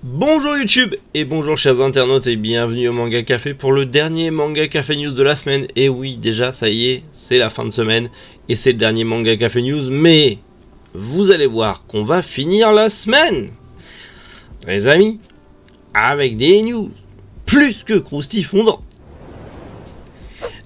Bonjour YouTube et bonjour chers internautes et bienvenue au Manga Café pour le dernier Manga Café News de la semaine. Et oui, déjà ça y est, c'est la fin de semaine et c'est le dernier Manga Café News, mais vous allez voir qu'on va finir la semaine, les amis, avec des news plus que croustifondants.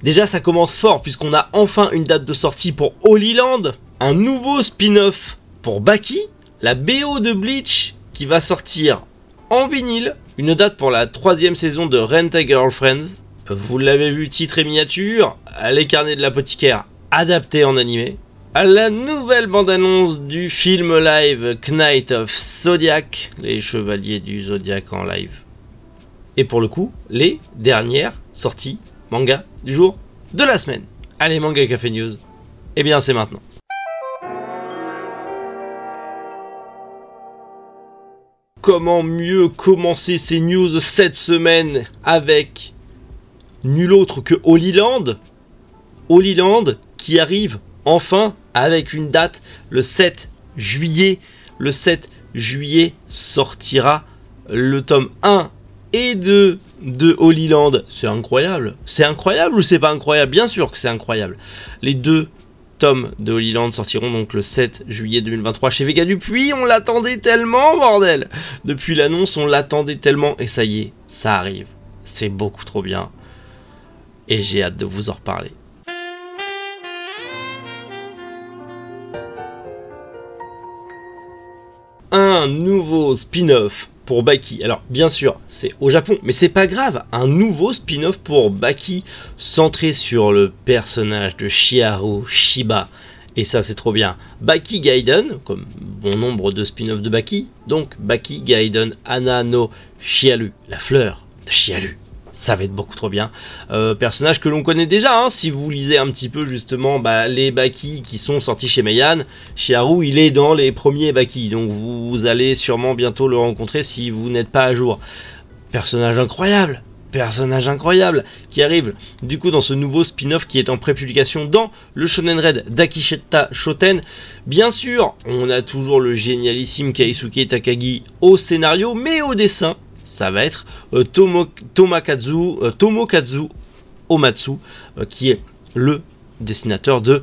Déjà ça commence fort puisqu'on a enfin une date de sortie pour Holy Land, un nouveau spin-off pour Baki, la BO de Bleach qui va sortir en vinyle, une date pour la 3e saison de Rent a Girlfriends. Vous l'avez vu, titre et miniature, les carnets de l'apothicaire adaptés en animé, à la nouvelle bande-annonce du film live Knight of Zodiac, les chevaliers du Zodiac en live. Et pour le coup, les dernières sorties manga du jour de la semaine. Allez, Manga Café News, et bien c'est maintenant. Comment mieux commencer ces news cette semaine avec nul autre que Holy Land. Holy Land qui arrive enfin avec une date le 7 juillet. Le 7 juillet sortira le tome 1 et 2 de Holy Land. C'est incroyable. C'est incroyable ou c'est pas incroyable? Bien sûr que c'est incroyable. Les deux tomes de Holy Land sortiront donc le 7 juillet 2023 chez Vega Dupuis. On l'attendait tellement, bordel. Depuis l'annonce, on l'attendait tellement. Et ça y est, ça arrive. C'est beaucoup trop bien. Et j'ai hâte de vous en reparler. Un nouveau spin-off pour Baki. Alors bien sûr c'est au Japon, mais c'est pas grave. Un nouveau spin-off pour Baki centré sur le personnage de Chiharu Shiba. Et ça c'est trop bien. Baki Gaiden, comme bon nombre de spin-offs de Baki. Donc Baki Gaiden Hana no Chiharu, la fleur de Chiharu. Ça va être beaucoup trop bien. Personnage que l'on connaît déjà, hein, si vous lisez un petit peu justement les Baki qui sont sortis chez Meian. Chiharu, il est dans les premiers Baki, donc vous allez sûrement bientôt le rencontrer si vous n'êtes pas à jour. Personnage incroyable qui arrive du coup dans ce nouveau spin-off qui est en prépublication dans le Shonen Red d'Akisheta Shoten. Bien sûr, on a toujours le génialissime Keisuke Takagi au scénario, mais au dessin ça va être Tomokazu Omatsu, qui est le dessinateur de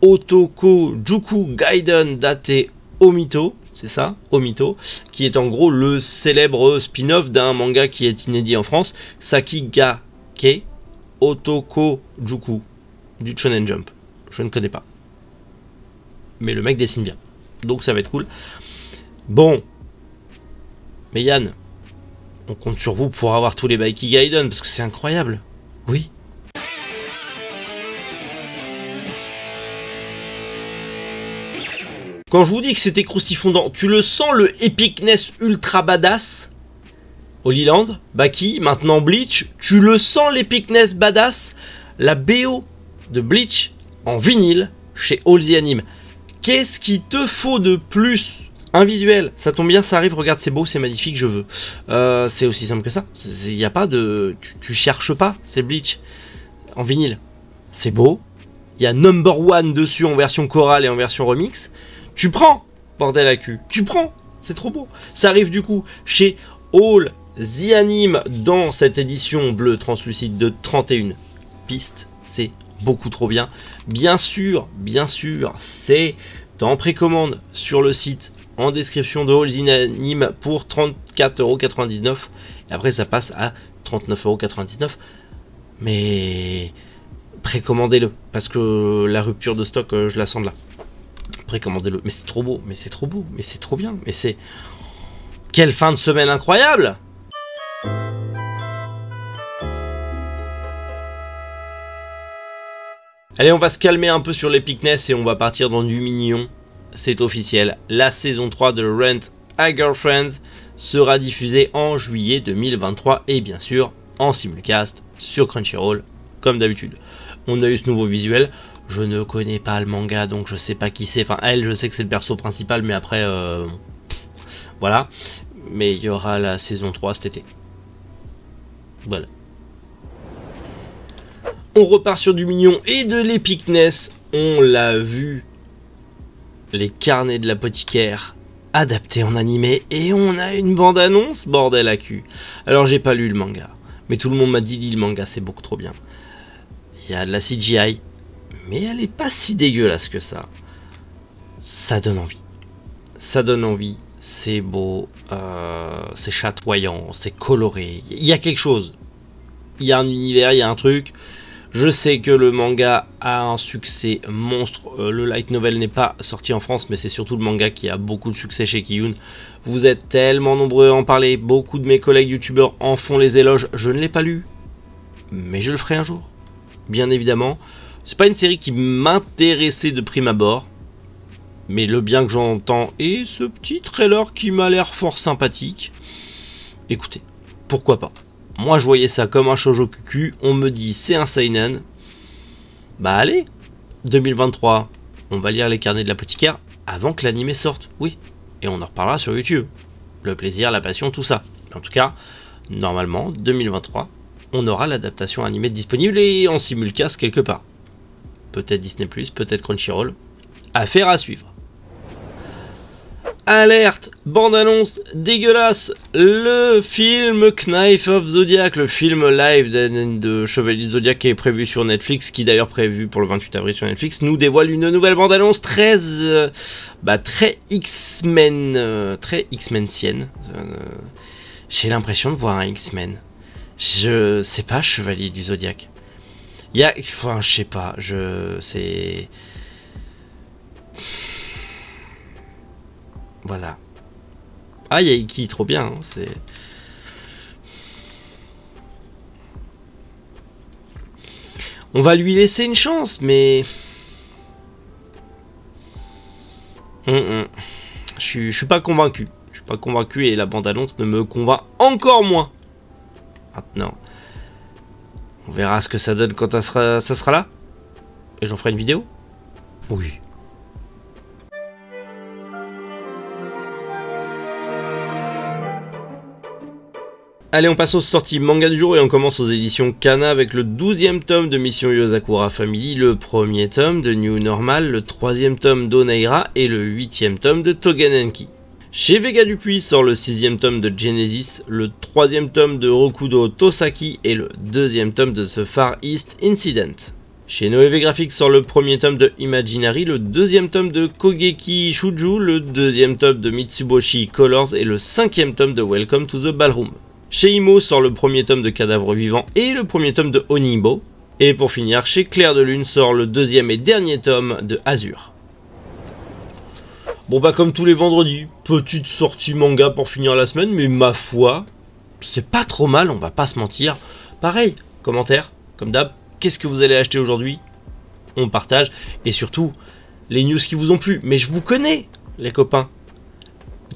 Otokojuku Gaiden Date Omito, c'est ça, Omito, qui est en gros le célèbre spin-off d'un manga qui est inédit en France, Sakigake Otokojuku, du Shonen Jump. Je ne connais pas. Mais le mec dessine bien. Donc ça va être cool. Bon. Mais Yann, on compte sur vous pour avoir tous les Baki Gaiden, parce que c'est incroyable. Oui. Quand je vous dis que c'était croustifondant, tu le sens le epicness ultra badass? Holy Land, Baki, maintenant Bleach, tu le sens l'epicness badass? La BO de Bleach en vinyle chez All the Anime. Qu'est-ce qu'il te faut de plus? Un visuel, ça tombe bien, ça arrive, regarde, c'est beau, c'est magnifique, je veux. C'est aussi simple que ça. Il n'y a pas de... Tu cherches pas, c'est Bleach. En vinyle. C'est beau. Il y a Number One dessus en version chorale et en version remix. Tu prends, bordel à cul. Tu prends, c'est trop beau. Ça arrive du coup chez All the Anime dans cette édition bleue translucide de 31 pistes. C'est beaucoup trop bien. Bien sûr, c'est en précommande sur le site en description de All the Anime pour 34,99 €. Et après ça passe à 39,99 €. Mais précommandez-le, parce que la rupture de stock, je la sens de là. Précommandez-le. Mais c'est trop beau, mais c'est trop beau, mais c'est trop bien. Mais c'est... Quelle fin de semaine incroyable! Allez, on va se calmer un peu sur l'epicness et on va partir dans du mignon. C'est officiel, la saison 3 de Rent a Girlfriends sera diffusée en juillet 2023 et bien sûr en simulcast sur Crunchyroll comme d'habitude. On a eu ce nouveau visuel, je ne connais pas le manga donc je sais pas qui c'est, enfin elle je sais que c'est le perso principal mais après voilà, mais il y aura la saison 3 cet été. Voilà. On repart sur du mignon et de l'epicness, on l'a vu. Les carnets de l'apothicaire adapté en animé et on a une bande-annonce, bordel à cul. Alors j'ai pas lu le manga, mais tout le monde m'a dit lis le manga, c'est beaucoup trop bien. Il y a de la CGI, mais elle est pas si dégueulasse que ça. Ça donne envie. Ça donne envie, c'est beau, c'est chatoyant, c'est coloré. Il y a quelque chose. Il y a un univers, il y a un truc. Je sais que le manga a un succès monstre. Le light novel n'est pas sorti en France, mais c'est surtout le manga qui a beaucoup de succès chez Kiyun. Vous êtes tellement nombreux à en parler. Beaucoup de mes collègues youtubeurs en font les éloges. Je ne l'ai pas lu, mais je le ferai un jour. Bien évidemment. C'est pas une série qui m'intéressait de prime abord, mais le bien que j'entends et ce petit trailer qui m'a l'air fort sympathique. Écoutez, pourquoi pas. Moi je voyais ça comme un shoujo cucu, on me dit c'est un seinen. Bah allez, 2023, on va lire les carnets de l'apothicaire avant que l'anime sorte, oui. Et on en reparlera sur YouTube. Le plaisir, la passion, tout ça. En tout cas, normalement, 2023, on aura l'adaptation animée disponible et en simulcast quelque part. Peut-être Disney+, peut-être Crunchyroll. Affaire à suivre. Alerte, bande-annonce dégueulasse, le film Knife of Zodiac, le film live de Chevalier Zodiac qui est prévu sur Netflix, qui est d'ailleurs prévu pour le 28 avril sur Netflix, nous dévoile une nouvelle bande-annonce très X-Men, très X-Men-sienne. J'ai l'impression de voir un X-Men. Je sais pas, Chevalier du Zodiac. Il y a, enfin, je sais pas, c'est... Voilà. Ah, il y a Iki, trop bien. Hein, c'est... On va lui laisser une chance, mais... Je suis pas convaincu. Je suis pas convaincu et la bande-annonce ne me convainc encore moins. Maintenant, on verra ce que ça donne quand ça sera là. Et j'en ferai une vidéo. Oui. Allez, on passe aux sorties manga du jour et on commence aux éditions Kana avec le 12e tome de Mission Yozakura Family, le 1er tome de New Normal, le 3e tome d'Oneira et le 8e tome de Togenenki. Chez Vega Dupuis sort le 6e tome de Genesis, le 3e tome de Rokudo Tosaki et le 2e tome de The Far East Incident. Chez Noévé Graphics sort le 1er tome de Imaginary, le 2e tome de Kogeki Shuju, le 2e tome de Mitsuboshi Colors et le 5e tome de Welcome to the Ballroom. Chez Imo sort le 1er tome de Cadavre Vivant et le 1er tome de Onimbo. Et pour finir, chez Clair de Lune sort le 2e et dernier tome de Azur. Bon bah comme tous les vendredis, petite sortie manga pour finir la semaine, mais ma foi, c'est pas trop mal, on va pas se mentir. Pareil, commentaire, comme d'hab, qu'est-ce que vous allez acheter aujourd'hui? On partage, et surtout, les news qui vous ont plu. Mais je vous connais, les copains.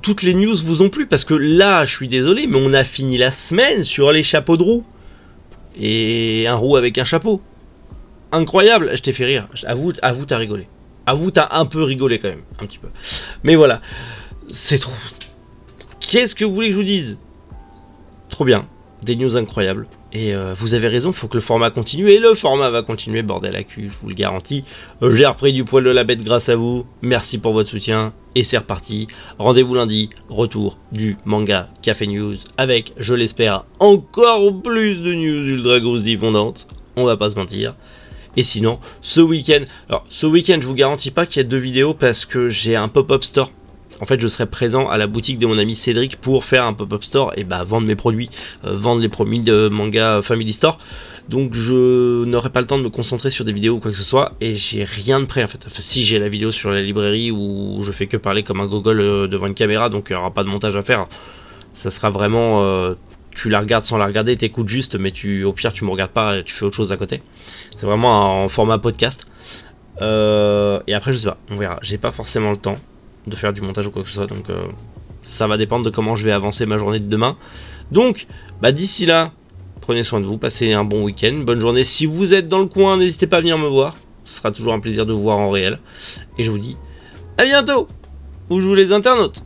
Toutes les news vous ont plu, parce que là, je suis désolé, mais on a fini la semaine sur les chapeaux de roue. Et un roux avec un chapeau. Incroyable, je t'ai fait rire. Avoue, t'as rigolé. Avoue, t'as un peu rigolé quand même, un petit peu. Mais voilà, c'est trop... Qu'est-ce que vous voulez que je vous dise? Trop bien, des news incroyables. Et vous avez raison, il faut que le format continue. Et le format va continuer, bordel à cul, je vous le garantis. J'ai repris du poil de la bête grâce à vous. Merci pour votre soutien. Et c'est reparti. Rendez-vous lundi, retour du manga Café News. Avec, je l'espère, encore plus de news ultra grosses diffondantes. On va pas se mentir. Et sinon, ce week-end... Alors, ce week-end, je vous garantis pas qu'il y a 2 vidéos parce que j'ai un pop-up store. En fait, je serai présent à la boutique de mon ami Cédric pour faire un pop-up store et bah vendre mes produits, vendre les produits de Manga Family Store. Donc je n'aurai pas le temps de me concentrer sur des vidéos ou quoi que ce soit et j'ai rien de prêt en fait. Enfin, si j'ai la vidéo sur la librairie où je fais que parler comme un gogol devant une caméra, donc il n'y aura pas de montage à faire. Ça sera vraiment... tu la regardes sans la regarder, t'écoutes juste, mais au pire tu me regardes pas, tu fais autre chose à côté. C'est vraiment en format podcast. Et après je sais pas, on verra. J'ai pas forcément le temps de faire du montage ou quoi que ce soit, donc ça va dépendre de comment je vais avancer ma journée de demain. Donc bah d'ici là, prenez soin de vous, passez un bon week-end, bonne journée. Si vous êtes dans le coin, n'hésitez pas à venir me voir, ce sera toujours un plaisir de vous voir en réel. Et je vous dis à bientôt, ou jouez les internautes.